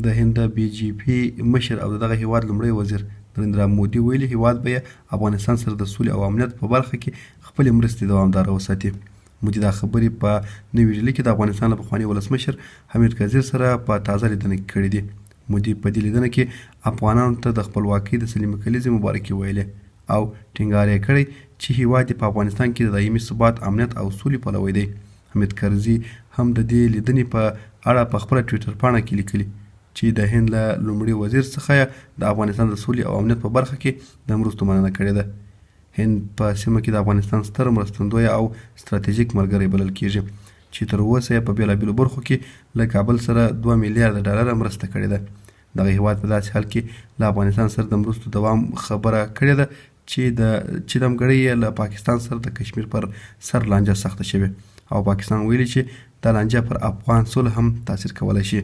د هند د بي جی پي مشر او دغه هیواد لومړی وزیر نریندرا مودي ویلي هیواد به افغانستان سره د سولې او امنیت په برخه کې خپلې مرستې دوامداره وساتي. مودي دا خبرې په نوې ډیلي کې د افغانستان له پخواني ولسمشر حمید کرزي سره په تازه لیدنه کې کړې دي. مودي په دې لیدنه کې افغانانو ته د خپلواکۍ د سلیمه کلیزې مبارکي ویلې او ټینګار یې کړی چې هیواد په افغانستان کې د دایمي ثبات، امنیت او سولې پلوی دی. حمید کرزي هم د دې لیدنې په اړه په خپله ټویټر پاڼه کې لیکلي چې د هند له لومړي وزیر څخه د افغانستان د سولې او امنیت په برخه کې د مرستو مننه کړې ده. هند په سیمه کې د افغانستان ستر مرستندوی او ستراتیژیک ملګری بلل کیږي چې تر اوسه یې په بېلابېلو برخو کې له کابل سره 2 میلیارډ ډالر مرسته کړې ده. دغه هیواد په داسې حال کې له افغانستان سره د مرستو دوام خبره کړې ده چې دمګړۍ یې له پاکستان سره د کشمیر پر سر لانجه سخته شوې او پاکستان ویلي چې دا لانجه پر افغان صلح هم تاثیر کولی شي.